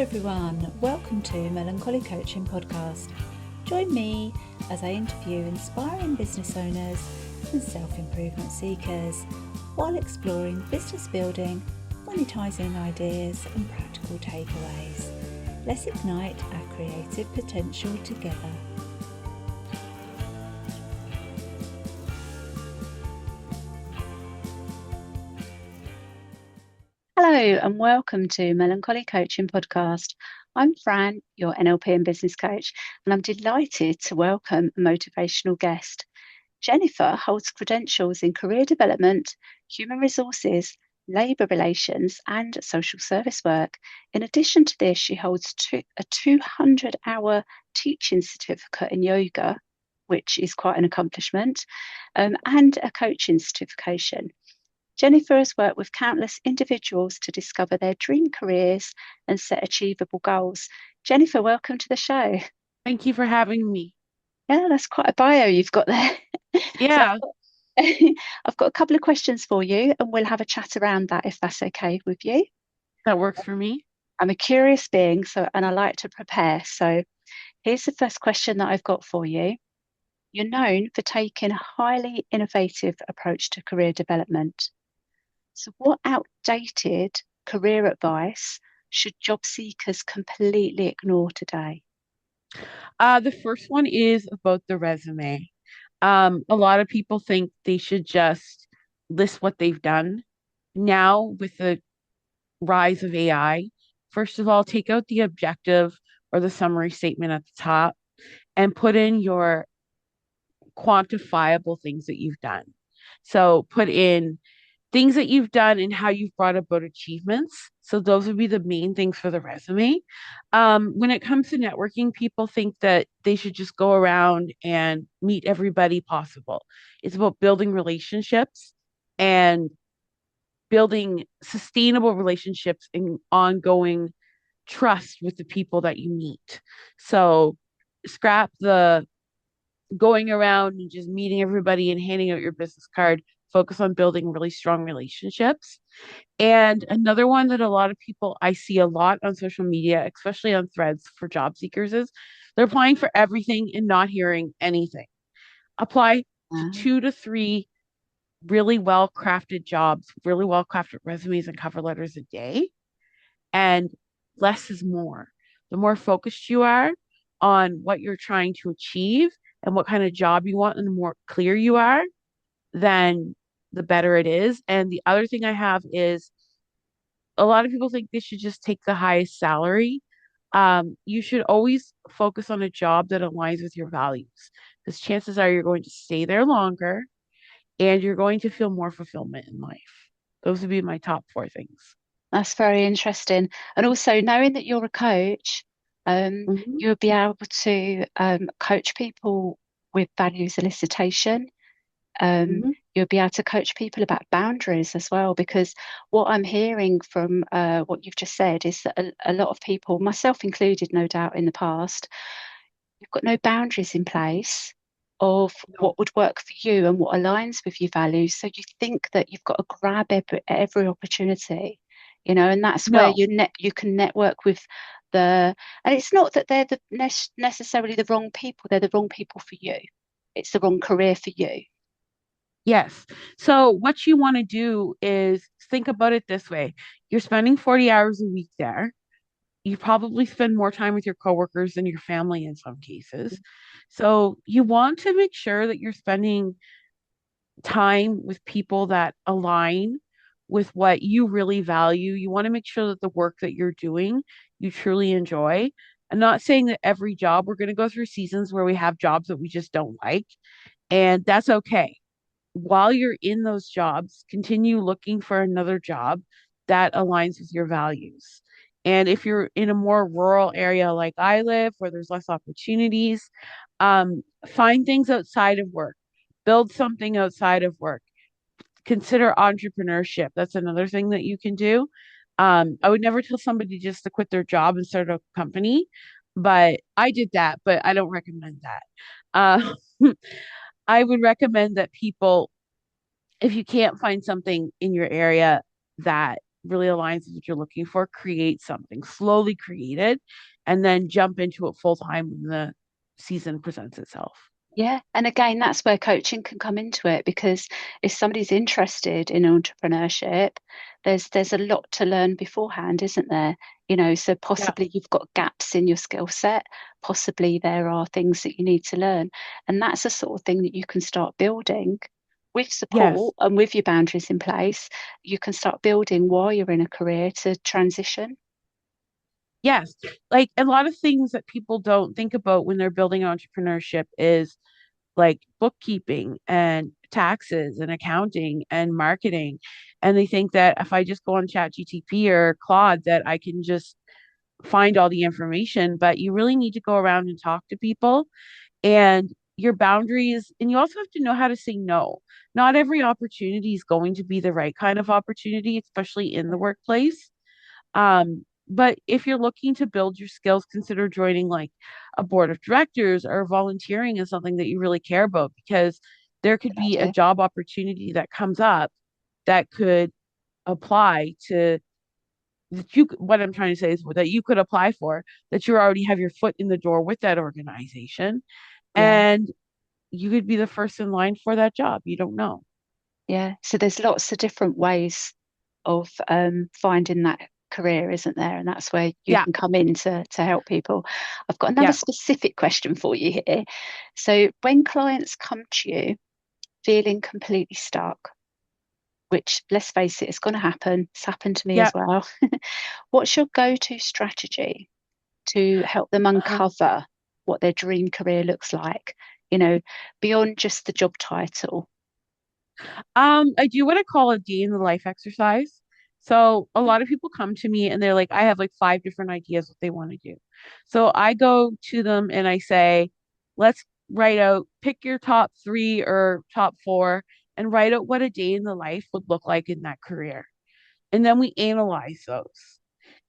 everyone, welcome to Melancholy Coaching Podcast. Join me as I interview inspiring business owners and self-improvement seekers while exploring business building, monetizing ideas and practical takeaways. Let's ignite our creative potential together. Hello and welcome to Melancholy Coaching Podcast. I'm Fran, your NLP Business Coach, and I'm delighted to welcome a motivational guest. Jennifer holds credentials in career development, human resources, labour relations, and social service work. In addition to this, she holds a 200-hour teaching certificate in yoga, which is quite an accomplishment, and a coaching certification. Jennifer has worked with countless individuals to discover their dream careers and set achievable goals. Jennifer, welcome to the show. Thank you for having me. Yeah, that's quite a bio you've got there. Yeah, I've got a couple of questions for you, and we'll have a chat around that if that's okay with you. that works for me. I'm a curious being, and I like to prepare. So here's the first question that I've got for you. You're known for taking a highly innovative approach to career development. So what outdated career advice should job seekers completely ignore today? The first one is about the resume. A lot of people think they should just list what they've done. Now, with the rise of AI, first of all, take out the objective or the summary statement at the top and put in your quantifiable things that you've done. So put in things that you've done and how you've brought about achievements. So those would be the main things for the resume. When it comes to networking, people think that they should just go around and meet everybody possible. It's about building relationships and building sustainable relationships and ongoing trust with the people that you meet. So scrap the going around and just meeting everybody and handing out your business card. Focus on building really strong relationships. And another one that a lot of people I see a lot on social media, especially on threads for job seekers, is they're applying for everything and not hearing anything. Apply to Uh, 2 to 3 really well crafted jobs, really well crafted resumes and cover letters a day. And less is more. The more focused you are on what you're trying to achieve and what kind of job you want, and the more clear you are, then the better it is. And the other thing I have is a lot of people think they should just take the highest salary. You should always focus on a job that aligns with your values, because chances are you're going to stay there longer and you're going to feel more fulfillment in life. Those would be my top 4 things. that's very interesting. And also knowing that you're a coach, Hmm. you'll be able to coach people with values elicitation. Hmm. You'll be able to coach people about boundaries as well, because what I'm hearing from what you've just said is that a lot of people, myself included, no doubt in the past, you've got no boundaries in place of No. what would work for you and what aligns with your values. So you think that you've got to grab every opportunity, and that's where No. you can network with the, and it's not that they're necessarily the wrong people, they're the wrong people for you. It's the wrong career for you. Yes. So what you want to do is think about it this way. You're spending 40 hours a week there. You probably spend more time with your coworkers than your family in some cases. So you want to make sure that you're spending time with people that align with what you really value. You want to make sure that the work that you're doing, you truly enjoy. I'm not saying that every job, we're going to go through seasons where we have jobs that we just don't like, and that's okay. While you're in those jobs, continue looking for another job that aligns with your values. And if you're in a more rural area like I live, where there's less opportunities, find things outside of work, build something outside of work. Consider entrepreneurship. That's another thing that you can do. I would never tell somebody just to quit their job and start a company, but I did that, but I don't recommend that. I would recommend that people, if you can't find something in your area that really aligns with what you're looking for, create something, slowly create it, and then jump into it full time when the season presents itself. Yeah, and again, that's where coaching can come into it because if somebody's interested in entrepreneurship, there's a lot to learn beforehand, isn't there? So Yeah. possibly you've got gaps in your skill set, possibly there are things that you need to learn, and that's the sort of thing that you can start building with Yes. support and with your boundaries in place. You can start building while you're in a career to transition. Yes. Like a lot of things that people don't think about when they're building entrepreneurship is like bookkeeping and taxes and accounting and marketing. And they think that if I just go on ChatGTP or Claude, that I can just find all the information. But you really need to go around and talk to people and your boundaries. And you also have to know how to say no. Not every opportunity is going to be the right kind of opportunity, especially in the workplace. But if you're looking to build your skills, consider joining like a board of directors or volunteering is something that you really care about because there could Good be a idea. job opportunity that comes up that could apply to that you what I'm trying to say is that you could apply for that you already have your foot in the door with that organization Yeah. and you could be the first in line for that job. You don't know. Yeah, so there's lots of different ways of finding that career, isn't there? And that's where you Yeah, can come in to help people. I've got another yeah. specific question for you here. So when clients come to you feeling completely stuck, which let's face it, it's going to happen. It's happened to me Yeah. as well. What's your go-to strategy to help them Uh, uncover what their dream career looks like? You know, beyond just the job title. I do what I call a day in the life exercise. So a lot of people come to me and they're like, I have like five different ideas what they want to do. So I go to them and I say, let's write out, pick your top three or top four and write out what a day in the life would look like in that career. And then we analyze those.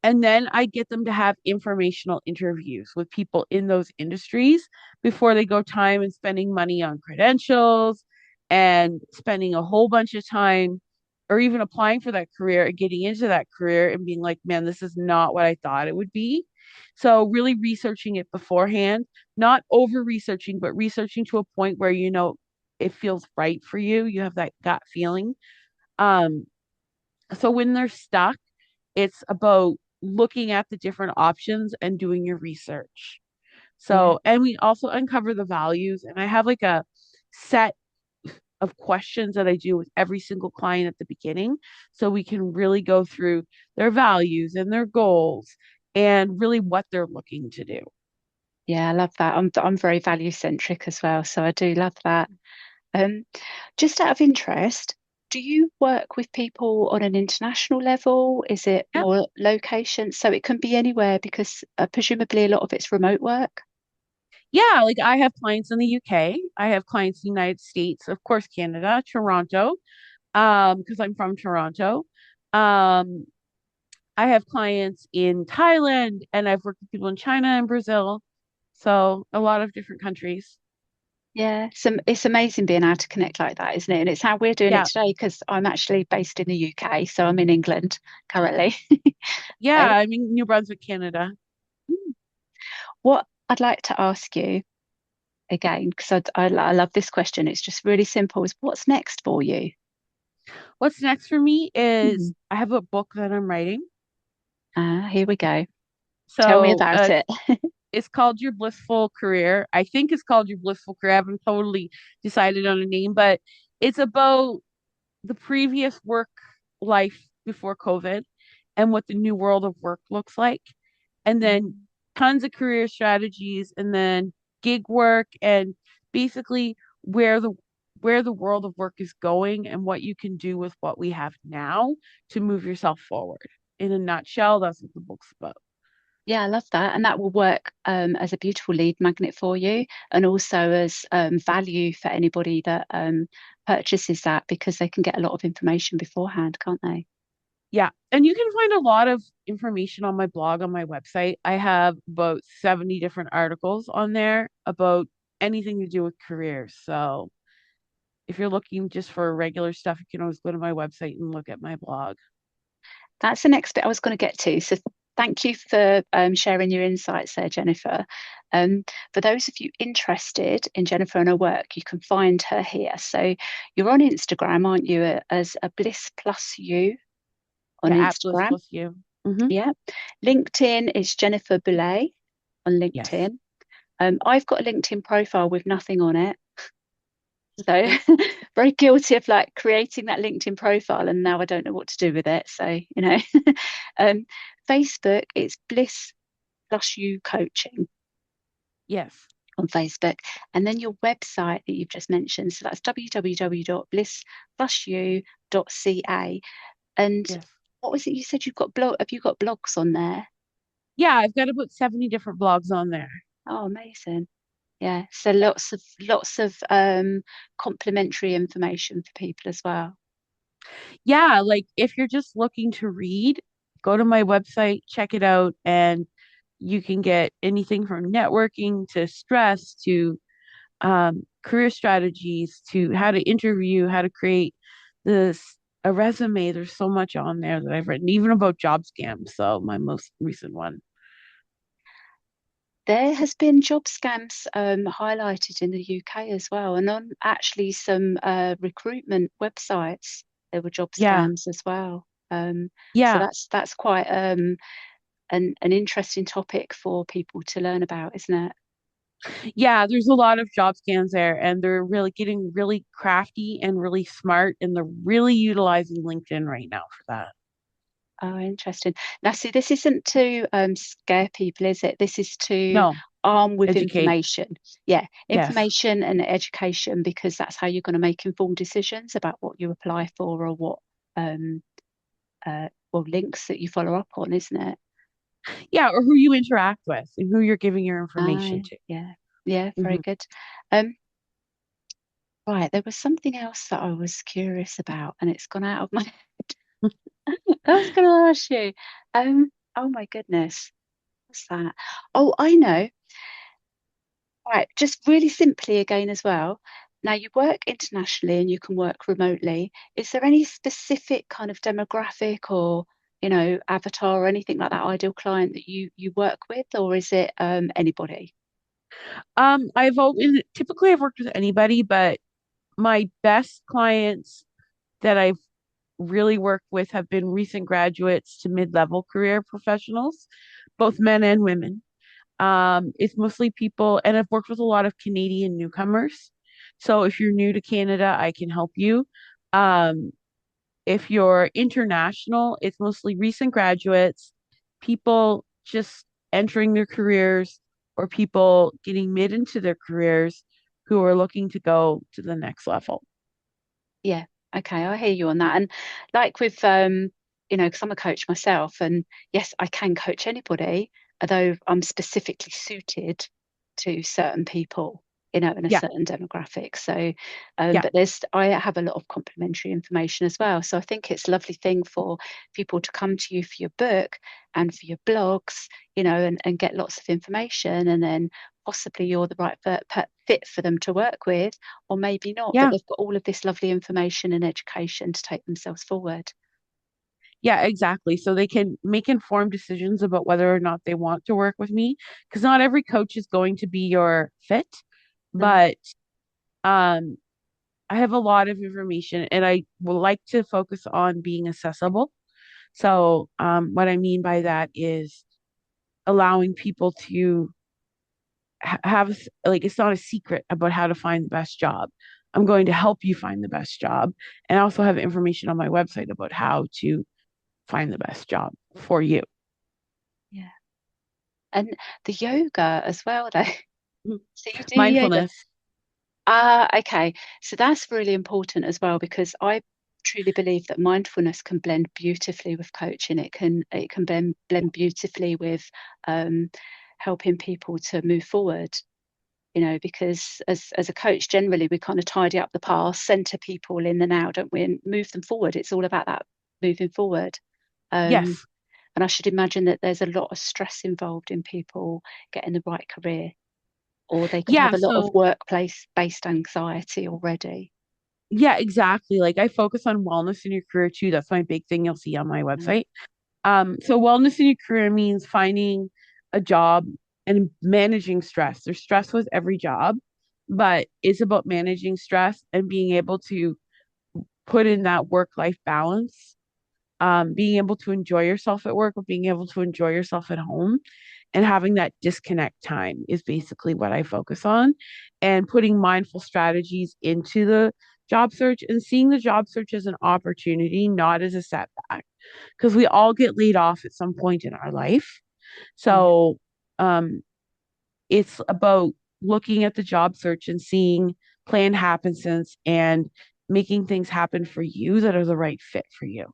And then I get them to have informational interviews with people in those industries before they go time and spending money on credentials and spending a whole bunch of time or even applying for that career and getting into that career and being like, man, this is not what I thought it would be. So, really researching it beforehand, not over researching, but researching to a point where you know it feels right for you. You have that gut feeling. Um, so, when they're stuck, it's about looking at the different options and doing your research. Yeah. So, and we also uncover the values, and I have like a set of questions that I do with every single client at the beginning. So we can really go through their values and their goals and really what they're looking to do. Yeah, I love that. I'm very value centric as well, so I do love that. Um, just out of interest, do you work with people on an international level? Is it Yep. more location? So it can be anywhere because presumably a lot of it's remote work. Yeah, like I have clients in the UK, I have clients in the United States, of course, Canada, Toronto, because I'm from Toronto. Um, I have clients in Thailand and I've worked with people in China and Brazil. So a lot of different countries. Yeah, it's amazing being able to connect like that, isn't it? And it's how we're doing it Yeah. today because I'm actually based in the UK, so I'm in England currently. Yeah. Uh, I mean, New Brunswick, Canada. what I'd like to ask you again, because I love this question, it's just really simple, is what's next for you? What's next for me is Hmm. I have a book that I'm writing. Here we go. Tell me So about it. it's called Your Blissful Career. I think it's called Your Blissful Career. I haven't totally decided on a name, but it's about the previous work life before COVID and what the new world of work looks like. And then Mm. tons of career strategies and then gig work and basically where the world of work is going and what you can do with what we have now to move yourself forward. In a nutshell, that's what the book's about. Yeah, I love that. And that will work as a beautiful lead magnet for you and also as value for anybody that purchases that because they can get a lot of information beforehand, can't they? Yeah. And you can find a lot of information on my blog on my website. I have about 70 different articles on there about anything to do with careers. So if you're looking just for regular stuff, you can always go to my website and look at my blog. That's the next bit I was going to get to. So thank you for sharing your insights there, Jennifer. Um, for those of you interested in Jennifer and her work, you can find her here. So you're on Instagram, aren't you, as a Bliss Plus You on Yeah, at Bliss Instagram? Plus You. Mm-hmm. Yeah. LinkedIn is Jennifer Bouley on Yes. LinkedIn. I've got a LinkedIn profile with nothing on it. So very guilty of like creating that LinkedIn profile and now I don't know what to do with it. So, um, Facebook, it's Bliss Plus You Coaching Yes. on Facebook. And then your website that you've just mentioned. So that's www.blissplusyou.ca. And Yes. what was it you said you've got have you got blogs on there? Yeah, I've got about 70 different blogs on there. Oh, amazing. Yeah. So lots of complimentary information for people as well. Yeah, like if you're just looking to read, go to my website, check it out, and you can get anything from networking to stress to career strategies to how to interview, how to create this a resume. There's so much on there that I've written, even about job scams. So my most recent one. There has been job scams highlighted in the UK as well, and on actually some recruitment websites, there were job Yeah, scams as well. So yeah, that's quite an interesting topic for people to learn about, isn't it? yeah. There's a lot of job scams there, and they're really getting really crafty and really smart, and they're really utilizing LinkedIn right now for that. Oh, interesting. Now, see, this isn't to scare people, is it? This is to No, arm with educate. information. Yeah, Yes. information and education, because that's how you're going to make informed decisions about what you apply for or what um, well, links that you follow up on, isn't it? Yeah, or who you interact with and who you're giving your Ah, information to. yeah, yeah, very Hmm. good. Um, right, there was something else that I was curious about, and it's gone out of my. I was going to ask you. Oh my goodness, what's that? Oh, I know. Right, just really simply again as well. Now you work internationally and you can work remotely. Is there any specific kind of demographic or, avatar or anything like that ideal client that you work with, or is it anybody? I've always typically I've worked with anybody, but my best clients that I've really worked with have been recent graduates to mid-level career professionals, both men and women. It's mostly people, and I've worked with a lot of Canadian newcomers. So if you're new to Canada, I can help you. Um, if you're international, it's mostly recent graduates, people just entering their careers, or people getting mid into their careers who are looking to go to the next level. Yeah. Okay, I hear you on that. And like with because I'm a coach myself, and yes, I can coach anybody, although I'm specifically suited to certain people, in a Yeah, certain demographic. So, yeah, but I have a lot of complementary information as well. So I think it's a lovely thing for people to come to you for your book and for your blogs, and get lots of information, and then possibly you're the right fit for them to work with, or maybe not, but yeah. they've got all of this lovely information and education to take themselves forward. Yeah, exactly. So they can make informed decisions about whether or not they want to work with me. Because not every coach is going to be your fit, No, but um, I have a lot of information and I will like to focus on being accessible. So what I mean by that is allowing people to have like it's not a secret about how to find the best job. I'm going to help you find the best job, and I also have information on my website about how to find the best job for you. yeah. And the yoga as well, though. So you do yoga. Mindfulness. Ah, okay. So that's really important as well because I truly believe that mindfulness can blend beautifully with coaching. It can blend beautifully with um, helping people to move forward. Because as a coach, generally we kind of tidy up the past, center people in the now, don't we, and move them forward. It's all about that moving forward. Um, Yes. and I should imagine that there's a lot of stress involved in people getting the right career, or they could have Yeah. a lot of So workplace based anxiety already. Yeah, exactly. Like I focus on wellness in your career too. That's my big thing you'll see on my Mm, website. So wellness in your career means finding a job and managing stress. There's stress with every job, but it's about managing stress and being able to put in that work-life balance, being able to enjoy yourself at work, or being able to enjoy yourself at home, and having that disconnect time is basically what I focus on, and putting mindful strategies into the job search and seeing the job search as an opportunity, not as a setback, because we all get laid off at some point in our life. yeah. So, um, it's about looking at the job search and seeing planned happenstance and making things happen for you that are the right fit for you.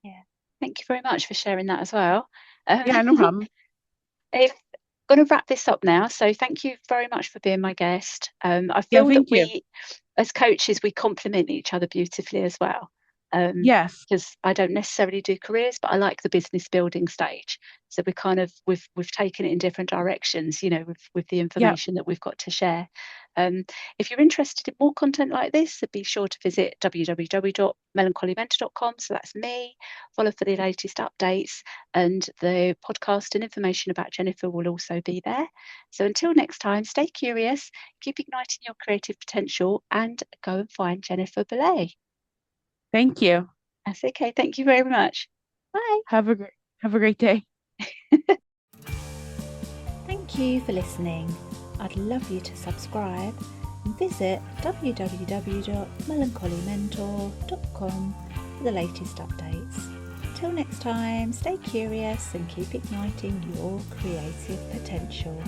Yeah. Thank you very much for sharing that as well. Um, Yeah, no problem. if going to wrap this up now, so thank you very much for being my guest. I Yeah, feel that thank you. we, as coaches, we complement each other beautifully as well. Yes. Because I don't necessarily do careers, but I like the business building stage. So we kind of we've taken it in different directions, with the Yeah. information that we've got to share. Um, if you're interested in more content like this, be sure to visit www.melancholymentor.com. So that's me. Follow for the latest updates, and the podcast and information about Jennifer will also be there. So until next time, stay curious, keep igniting your creative potential, and go and find Jennifer Bouley. Thank you. That's okay. Thank you very much. Bye. Have a great day. Thank you for listening. I'd love you to subscribe and visit www.melancholymentor.com for the latest updates. Till next time, stay curious and keep igniting your creative potential.